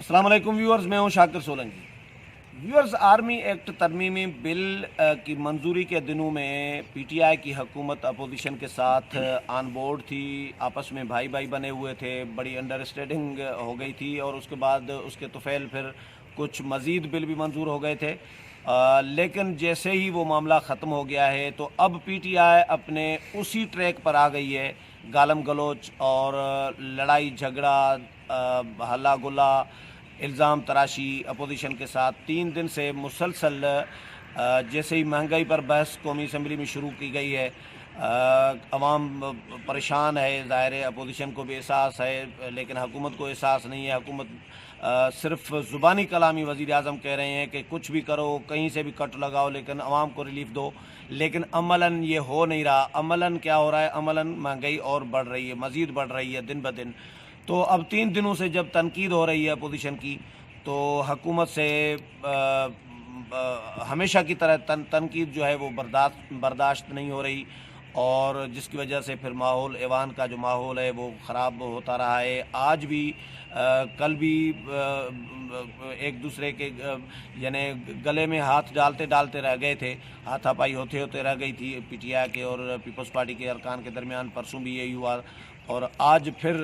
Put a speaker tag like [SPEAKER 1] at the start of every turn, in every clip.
[SPEAKER 1] السلام علیکم ویورز، میں ہوں شاکر سولنگی۔ ویورز، آرمی ایکٹ ترمیمی بل کی منظوری کے دنوں میں پی ٹی آئی کی حکومت اپوزیشن کے ساتھ آن بورڈ تھی، آپس میں بھائی بھائی بنے ہوئے تھے، بڑی انڈرسٹینڈنگ ہو گئی تھی، اور اس کے بعد اس کے طفیل پھر کچھ مزید بل بھی منظور ہو گئے تھے۔ لیکن جیسے ہی وہ معاملہ ختم ہو گیا ہے تو اب پی ٹی آئی اپنے اسی ٹریک پر آ گئی ہے، گالم گلوچ اور لڑائی جھگڑا، ہلا گلا، الزام تراشی اپوزیشن کے ساتھ 3 دن سے مسلسل۔ جیسے ہی مہنگائی پر بحث قومی اسمبلی میں شروع کی گئی ہے، عوام پریشان ہے، ظاہر ہے اپوزیشن کو بھی احساس ہے، لیکن حکومت کو احساس نہیں ہے۔ حکومت صرف زبانی کلامی وزیر اعظم کہہ رہے ہیں کہ کچھ بھی کرو، کہیں سے بھی کٹ لگاؤ، لیکن عوام کو ریلیف دو، لیکن عملاً یہ ہو نہیں رہا۔ عملاً کیا ہو رہا ہے؟ عملاً مہنگائی اور بڑھ رہی ہے، مزید بڑھ رہی ہے دن بدن۔ تو اب 3 دنوں سے جب تنقید ہو رہی ہے اپوزیشن کی، تو حکومت سے ہمیشہ کی طرح تنقید جو ہے وہ برداشت نہیں ہو رہی، اور جس کی وجہ سے پھر ماحول، ایوان کا جو ماحول ہے وہ خراب ہوتا رہا ہے۔ آج بھی کل بھی ایک دوسرے کے یعنی گلے میں ہاتھ ڈالتے رہ گئے تھے، ہاتھا پائی ہوتے رہ گئی تھی پی ٹی آئی کے اور پیپلز پارٹی کے ارکان کے درمیان۔ پرسوں بھی یہی ہوا، اور آج پھر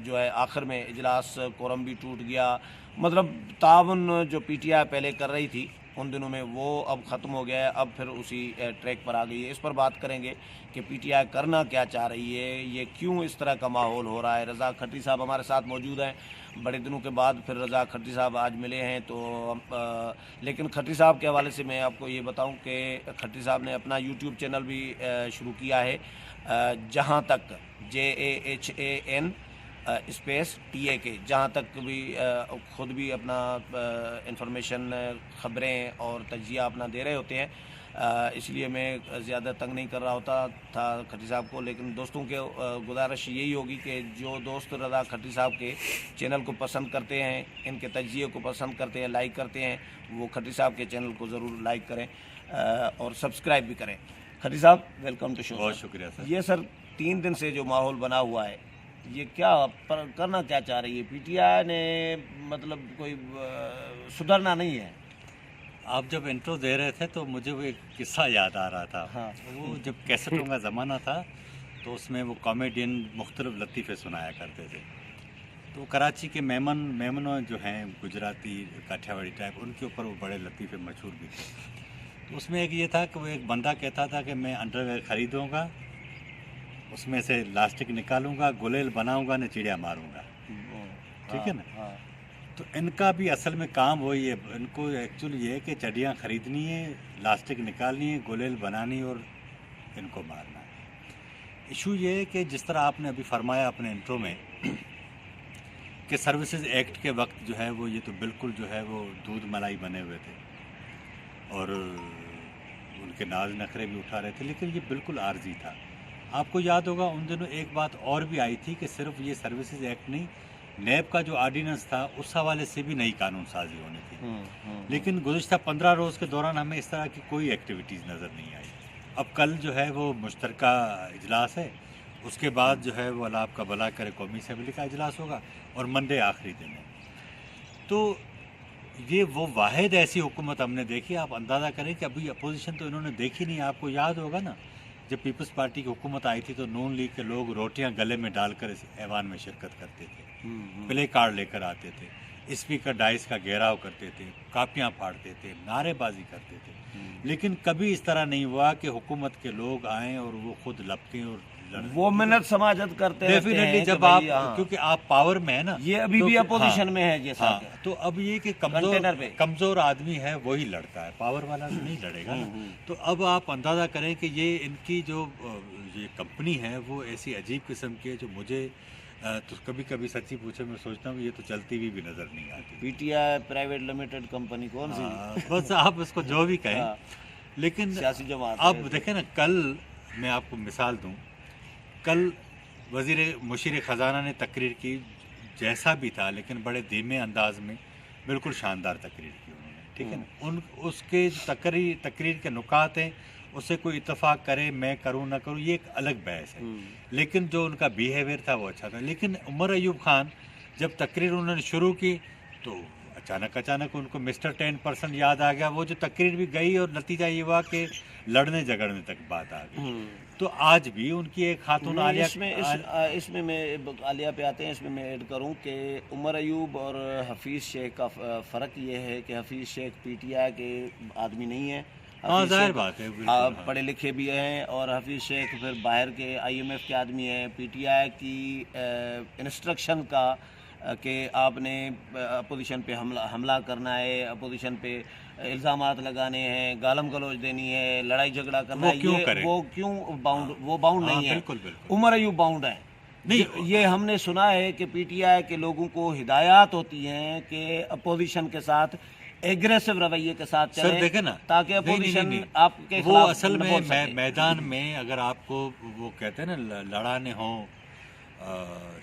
[SPEAKER 1] جو ہے آخر میں اجلاس کورم بھی ٹوٹ گیا۔ مطلب تعاون جو پی ٹی آئی پہلے کر رہی تھی ان دنوں میں، وہ اب ختم ہو گیا ہے، اب پھر اسی ٹریک پر آ گئی ہے۔ اس پر بات کریں گے کہ پی ٹی آئی کرنا کیا چاہ رہی ہے، یہ کیوں اس طرح کا ماحول ہو رہا ہے۔ رضا کھٹری صاحب ہمارے ساتھ موجود ہیں، بڑے دنوں کے بعد پھر رضا کھٹری صاحب آج ملے ہیں۔ تو لیکن کھٹری صاحب کے حوالے سے میں آپ کو یہ بتاؤں کہ کھٹری صاحب نے اپنا یوٹیوب چینل بھی شروع کیا ہے، جہاں تک JAHAN اسپیس TAK، جہاں تک بھی خود بھی اپنا انفارمیشن، خبریں اور تجزیہ اپنا دے رہے ہوتے ہیں، اس لیے میں زیادہ تنگ نہیں کر رہا ہوتا تھا کھٹری صاحب کو۔ لیکن دوستوں کے گزارش یہی ہوگی کہ جو دوست رضا کھٹری صاحب کے چینل کو پسند کرتے ہیں، ان کے تجزیے کو پسند کرتے ہیں، لائک کرتے ہیں، وہ کھٹری صاحب کے چینل کو ضرور لائک کریں اور سبسکرائب بھی کریں۔ کھٹری صاحب، ویلکم ٹو شو۔
[SPEAKER 2] بہت شکریہ سر۔
[SPEAKER 1] یہ سر 3 دن سے جو ماحول بنا ہوا ہے، یہ کیا کرنا کیا چاہ رہی ہے پی ٹی آئی نے؟ مطلب کوئی سدھرنا نہیں ہے۔
[SPEAKER 2] آپ جب انٹرو دے رہے تھے تو مجھے وہ ایک قصہ یاد آ رہا تھا۔
[SPEAKER 1] ہاں،
[SPEAKER 2] وہ جب کیسٹوں کا زمانہ تھا تو اس میں وہ کامیڈین مختلف لطیفے سنایا کرتے تھے، تو کراچی کے میمنوں جو ہیں گجراتی کاٹھیاواڑی ٹائپ، ان کے اوپر وہ بڑے لطیفے مشہور بھی تھے۔ تو اس میں ایک یہ تھا کہ وہ ایک بندہ کہتا تھا کہ میں انڈر ویئر خریدوں گا، اس میں سے لاسٹک نکالوں گا، گلیل بناؤں گا، نہ چڑیا ماروں گا، ٹھیک ہے نا۔ تو ان کا بھی اصل میں کام وہی ہے، ان کو ایکچولی یہ ہے کہ چڑیاں خریدنی ہے، لاسٹک نکالنی ہے، گلیل بنانی اور ان کو مارنا ہے۔ ایشو یہ ہے کہ جس طرح آپ نے ابھی فرمایا اپنے انٹرو میں کہ سروسز ایکٹ کے وقت جو ہے وہ یہ تو بالکل جو ہے وہ دودھ ملائی بنے ہوئے تھے اور ان کے ناز نخرے بھی اٹھا رہے تھے، لیکن یہ بالکل عارضی تھا۔ آپ کو یاد ہوگا ان دنوں ایک بات اور بھی آئی تھی کہ صرف یہ سروسز ایکٹ نہیں، نیب کا جو آرڈیننس تھا اس حوالے سے بھی نئی قانون سازی ہونی تھی، لیکن گزشتہ 15 روز کے دوران ہمیں اس طرح کی کوئی ایکٹیویٹیز نظر نہیں آئی۔ اب کل جو ہے وہ مشترکہ اجلاس ہے، اس کے بعد جو ہے وہ اللہ آپ کا بھلا کرے قومی اسمبلی کا اجلاس ہوگا، اور منڈے آخری دن ہے۔ تو یہ وہ واحد ایسی حکومت ہم نے دیکھی، آپ اندازہ کریں کہ ابھی اپوزیشن تو انہوں نے دیکھی نہیں۔ آپ کو یاد ہوگا نا، جب پیپلز پارٹی کی حکومت آئی تھی تو نون لیگ کے لوگ روٹیاں گلے میں ڈال کر اس ایوان میں شرکت کرتے تھے، پلے کارڈ لے کر آتے تھے، اسپیکر ڈائس کا گھیراؤ کرتے تھے، کاپیاں پھاڑتے تھے، نعرے بازی کرتے تھے، لیکن کبھی اس طرح نہیں ہوا کہ حکومت کے لوگ آئیں اور وہ خود لپکیں اور
[SPEAKER 1] وہ منت سماجت کرتے ہیں
[SPEAKER 2] ڈیفینیٹلی جب آپ، کیونکہ آپ پاور میں ہے نا،
[SPEAKER 1] یہ ابھی بھی اپوزیشن میں ہے جیسا کہ
[SPEAKER 2] تو اب یہ کہ کمزور آدمی ہے وہی لڑتا ہے، پاور والا نہیں لڑے گا نا۔ تو اب آپ اندازہ کریں کہ یہ ان کی جو یہ کمپنی ہے وہ ایسی عجیب قسم کی ہے جو مجھے تو کبھی کبھی سچی پوچھے میں سوچتا ہوں یہ تو چلتی ہوئی بھی نظر نہیں آتی۔
[SPEAKER 1] P T I private limited company کون سی؟
[SPEAKER 2] بس آپ اس کو جو بھی کہیں، لیکن
[SPEAKER 1] سیاسی جماعت۔
[SPEAKER 2] اب دیکھیں نا، کل میں آپ کو مثال دوں، کل مشیر خزانہ نے تقریر کی، جیسا بھی تھا لیکن بڑے دھیمے انداز میں بالکل شاندار تقریر کی انہوں نے، ٹھیک ہے نا۔ اس کے تقریر کے نکات ہیں، اس سے کوئی اتفاق کرے، میں کروں نہ کروں، یہ ایک الگ بحث ہے، لیکن جو ان کا بیہیویئر تھا وہ اچھا تھا۔ لیکن عمر ایوب خان جب تقریر انہوں نے شروع کی تو اچانک ان کو مسٹر 10% یاد آ گیا. وہ جو تقریر بھی گئی اور نتیجہ یہ ہوا کہ لڑنے جھگڑنے تک بات آ گئی. تو آج بھی ان کی ایک خاتون عالیہ
[SPEAKER 1] اس میں عالیہ پہ آتے ہیں. اس میں ایڈ کروں کہ عمر ایوب اور حفیظ شیخ کا فرق یہ ہے کہ حفیظ شیخ پی ٹی آئی کے آدمی نہیں ہے.
[SPEAKER 2] ظاہر بات ہے,
[SPEAKER 1] پڑھے لکھے بھی ہیں, اور حفیظ شیخ پھر باہر کے IMF کے آدمی ہیں. پی ٹی آئی کی انسٹرکشن کا کہ آپ نے اپوزیشن پہ حملہ کرنا ہے, اپوزیشن پہ الزامات لگانے ہیں, گالم گلوچ دینی ہے, لڑائی جھگڑا کرنا ہے, وہ کیوں باؤنڈ نہیں ہے. عمر ایوب باؤنڈ ہے. یہ ہم نے سنا ہے کہ پی ٹی آئی کے لوگوں کو ہدایات ہوتی ہیں کہ اپوزیشن کے ساتھ ایگریسو رویے کے ساتھ چلیں,
[SPEAKER 2] دیکھیں نا,
[SPEAKER 1] تاکہ اپوزیشن آپ کے
[SPEAKER 2] وہ اصل میں میدان میں اگر آپ کو وہ کہتے ہیں نا لڑانے ہوں,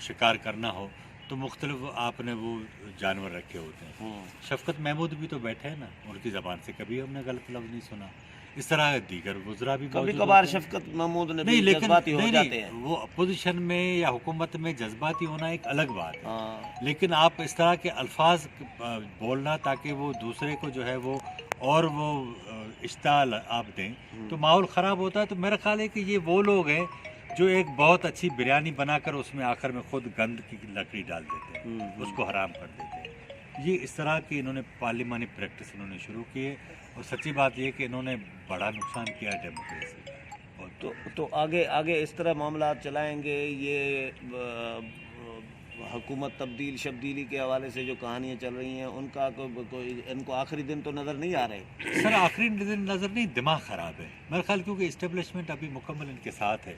[SPEAKER 2] شکار کرنا ہو, تو مختلف آپ نے وہ جانور رکھے ہوتے ہیں. شفقت محمود بھی تو بیٹھے ہیں نا, ان کی زبان سے کبھی ہم نے غلط لفظ نہیں سنا. اس طرح دیگر وزراء بھی
[SPEAKER 1] کبھی کبھار شفقت محمود نے بھی جذباتی ہو جاتے ہیں.
[SPEAKER 2] وہ اپوزیشن میں یا حکومت میں جذباتی ہونا ایک الگ بات ہے, لیکن آپ اس طرح کے الفاظ بولنا تاکہ وہ دوسرے کو جو ہے وہ اور وہ اشتعال آپ دیں تو ماحول خراب ہوتا ہے. تو میرا خیال ہے کہ یہ وہ لوگ ہیں جو ایک بہت اچھی بریانی بنا کر اس میں آخر میں خود گند کی لکڑی ڈال دیتے ہیں, اس کو حرام کر دیتے ہیں. یہ اس طرح کی انہوں نے پارلیمانی پریکٹس انہوں نے شروع کی ہے, اور سچی بات یہ کہ انہوں نے بڑا نقصان کیا ہے ڈیموکریسی.
[SPEAKER 1] تو آگے اس طرح معاملات چلائیں گے. یہ حکومت شبدیلی کے حوالے سے جو کہانیاں چل رہی ہیں, ان کا ان کو آخری دن تو نظر نہیں آ رہے.
[SPEAKER 2] سر آخری دن نظر نہیں, دماغ خراب ہے میرا خیال, کیونکہ اسٹیبلشمنٹ ابھی مکمل ان کے ساتھ ہے.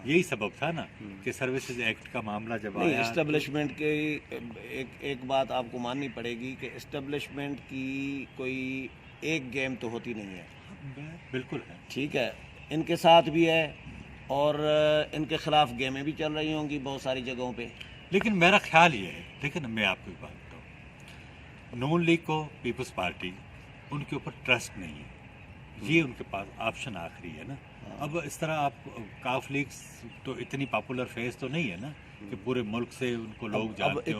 [SPEAKER 2] یہی سبب تھا نا کہ سروسز ایکٹ کا معاملہ جب آیا.
[SPEAKER 1] اسٹیبلشمنٹ کے ایک بات آپ کو ماننی پڑے گی کہ اسٹیبلشمنٹ کی کوئی ایک گیم تو ہوتی نہیں ہے.
[SPEAKER 2] بالکل ہے,
[SPEAKER 1] ٹھیک ہے, ان کے ساتھ بھی ہے اور ان کے خلاف گیمیں بھی چل رہی ہوں گی بہت ساری جگہوں پہ.
[SPEAKER 2] لیکن میرا خیال یہ ہے, دیکھیں نا, میں آپ کو ایک بات بتاؤں, نون لیگ کو پیپلز پارٹی ان کے اوپر ٹرسٹ نہیں ہے. یہ ان کے پاس آپشن آخری ہے نا. اب اس طرح آپ کاف لیگ تو اتنی پاپولر فیس تو نہیں ہے نا کہ پورے ملک سے ان کو لوگ جانتے ہو.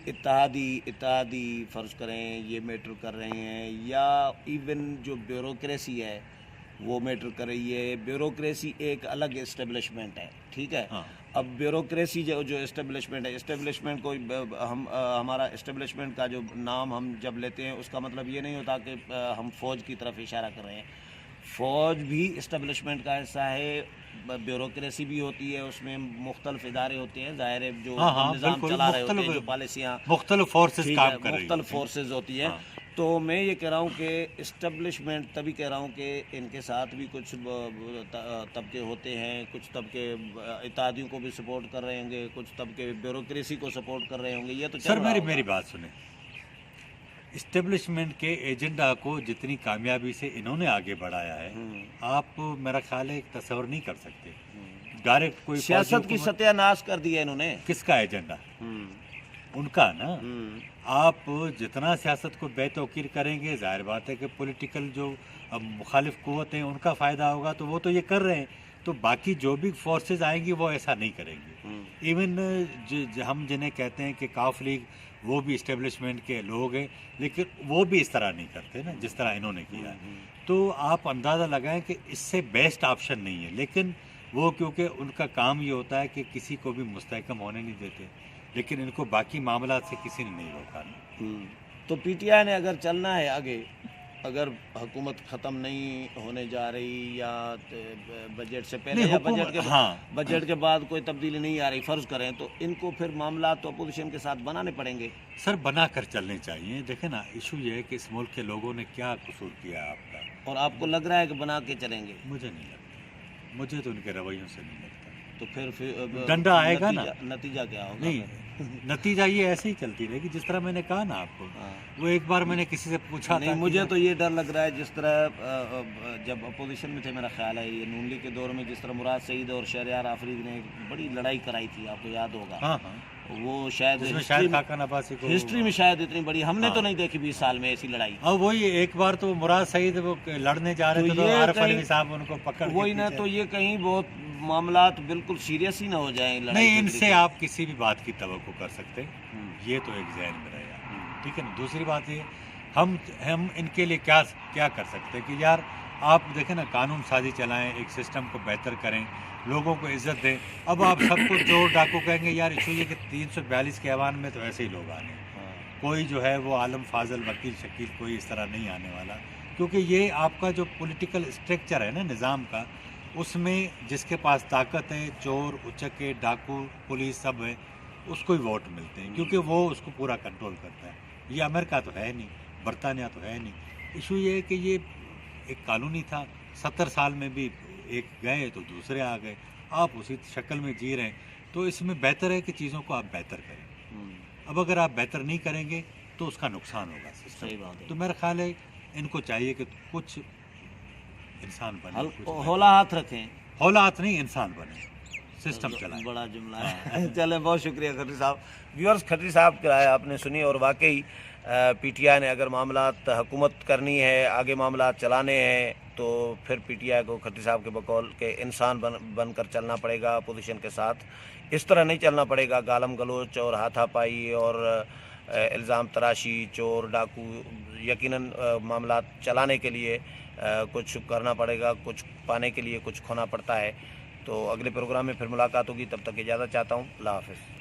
[SPEAKER 1] اتحادی فرض کریں یہ میٹر کر رہے ہیں, یا ایون جو بیوروکریسی ہے وہ میٹر کر رہی ہے. بیوروکریسی ایک الگ اسٹیبلشمنٹ ہے, ٹھیک ہے. اب بیوروکریسی جو اسٹیبلشمنٹ کو ہمارا اسٹیبلشمنٹ کا جو نام ہم جب لیتے ہیں اس کا مطلب یہ نہیں ہوتا کہ ہم فوج کی طرف اشارہ کر رہے ہیں. فوج بھی اسٹیبلشمنٹ کا حصہ ہے, بیوروکریسی بھی ہوتی ہے, اس میں مختلف ادارے ہوتے ہیں, ظاہر ہے جو نظام چلا رہے ہوتے ہیں, جو پالیسیاں
[SPEAKER 2] مختلف فورسز کام کر رہی ہیں,
[SPEAKER 1] مختلف فورسز ہوتی ہیں. تو میں یہ کہہ رہا ہوں کہ اسٹیبلشمنٹ تبھی کہہ رہا ہوں کہ ان کے ساتھ بھی کچھ طبقے ہوتے ہیں, کچھ طبقے اتحادیوں کو بھی سپورٹ کر رہے ہوں گے, کچھ طبقے بیوروکریسی کو سپورٹ کر رہے ہوں گے. یہ تو
[SPEAKER 2] سر میری بات سنیں, اسٹیبلشمنٹ کے ایجنڈا کو جتنی کامیابی سے انہوں نے آگے بڑھایا ہے, آپ میرا خیال ہے ایک تصور نہیں کر سکتے. ڈائریکٹ کوئی
[SPEAKER 1] سیاست کی ستیہ ناش کر دی ہے انہوں نے.
[SPEAKER 2] کس کا ایجنڈا؟ ان کا نا. آپ جتنا سیاست کو بے توقیر کریں گے, ظاہر بات ہے کہ پولیٹیکل جو مخالف قوت ہیں ان کا فائدہ ہوگا, تو وہ تو یہ کر رہے ہیں. تو باقی جو بھی فورسز آئیں گی وہ ایسا نہیں کریں گے. ایون ہم جنہیں کہتے ہیں کہ کاف لیگ, وہ بھی اسٹیبلشمنٹ کے لوگ ہیں, لیکن وہ بھی اس طرح نہیں کرتے نا جس طرح انہوں نے کیا. تو آپ اندازہ لگائیں کہ اس سے بیسٹ آپشن نہیں ہے, لیکن وہ کیونکہ ان کا کام یہ ہوتا ہے کہ کسی کو بھی مستحکم ہونے نہیں دیتے, لیکن ان کو باقی معاملات سے کسی نے نہیں روکا.
[SPEAKER 1] تو پی ٹی آئی نے اگر چلنا ہے آگے, اگر حکومت ختم نہیں ہونے جا رہی یا بجٹ سے پہلے یا بجٹ کے بعد کوئی تبدیلی نہیں آ رہی فرض کریں, تو ان کو پھر معاملات تو اپوزیشن کے ساتھ بنانے پڑیں گے.
[SPEAKER 2] سر بنا کر چلنے چاہیے. دیکھیں نا, ایشو یہ ہے کہ اس ملک کے لوگوں نے کیا قصور کیا ہے آپ کا,
[SPEAKER 1] اور آپ کو لگ رہا ہے کہ بنا کے چلیں گے؟
[SPEAKER 2] مجھے نہیں لگتا, مجھے تو ان کے رویوں سے نہیں لگتا.
[SPEAKER 1] تو پھر
[SPEAKER 2] ڈنڈا آئے گا نا,
[SPEAKER 1] نتیجہ کیا ہوگا؟
[SPEAKER 2] نہیں, نتیجہ یہ ایسے ہی چلتی رہے گی جس طرح میں نے کہا نا آپ کو. وہ ایک بار میں نے کسی سے پوچھا
[SPEAKER 1] نہیں, مجھے تو یہ ڈر لگ رہا ہے جس طرح جب اپوزیشن میں تھے, میرا خیال ہے یہ نون لیگ کے دور میں جس طرح مراد سعید اور شہریار آفریدی نے ایک بڑی لڑائی کرائی تھی, آپ کو یاد ہوگا. وہ شاید ہسٹری میں شاید اتنی بڑی ہم نے تو نہیں دیکھی 20 سال میں ایسی لڑائی.
[SPEAKER 2] اور وہی ایک بار تو مراد سعید وہ لڑنے جا رہے تھے تو عارف علی صاحب ان کو پکڑ,
[SPEAKER 1] وہی نا, تو یہ کہیں بہت معاملات بالکل سیریس ہی نہ ہو جائیں.
[SPEAKER 2] نہیں, ان سے آپ کسی بھی بات کی توقع کر سکتے. یہ تو ایک ذہن میں رہے گا، ٹھیک ہے نا. دوسری بات یہ ہم ان کے لیے کیا کر سکتے ہیں کہ یار آپ دیکھیں نا، قانون سازی چلائیں، ایک سسٹم کو بہتر کریں، لوگوں کو عزت دیں. اب آپ سب کو چور ڈاکو کہیں گے، یار ایشو یہ کہ 342 کے ایوان میں تو ایسے ہی لوگ آنے ہیں، کوئی جو ہے وہ عالم فاضل وکیل شکیل کوئی اس طرح نہیں آنے والا، کیونکہ یہ آپ کا جو پولیٹیکل اسٹرکچر ہے نا نظام کا، اس میں جس کے پاس طاقت ہے، چور اچکے ڈاکو پولیس سب ہے، اس کو ہی ووٹ ملتے ہیں، کیونکہ وہ اس کو پورا کنٹرول کرتا ہے. یہ امریکہ تو ہے نہیں، برطانیہ تو ہے نہیں. ایشو یہ ہے کہ یہ ایک قانونی تھا، 70 سال میں بھی ایک گئے تو دوسرے آ گئے، آپ اسی شکل میں جی رہے ہیں. تو اس میں بہتر ہے کہ چیزوں کو آپ بہتر کریں. اب اگر آپ بہتر نہیں کریں گے تو اس کا نقصان ہوگا سسٹم.
[SPEAKER 1] صحیح بات ہے.
[SPEAKER 2] تو میرا خیال ہے ان کو چاہیے کہ کچھ انسان بنے،
[SPEAKER 1] ہولا ہاتھ رکھیں،
[SPEAKER 2] ہولات نہیں انسان بنے، سسٹم چلائیں.
[SPEAKER 1] بڑا جملہ ہے. چلیں، بہت شکریہ کھٹری صاحب. ویورز، کھٹری صاحب کی رائے آپ نے سنی، اور واقعی پی ٹی آئی نے اگر معاملات حکومت کرنی ہے، آگے معاملات چلانے ہیں، تو پھر پی ٹی آئی کو کھٹری صاحب کے بقول کہ انسان بن کر چلنا پڑے گا اپوزیشن کے ساتھ. اس طرح نہیں چلنا پڑے گا گالم گلوچ اور ہاتھا پائی اور الزام تراشی، چور ڈاکو. یقیناً معاملات چلانے کے لیے کچھ کرنا پڑے گا، کچھ پانے کے لیے کچھ کھونا پڑتا ہے. تو اگلے پروگرام میں پھر ملاقات ہوگی، تب تک اجازت چاہتا ہوں. اللہ حافظ.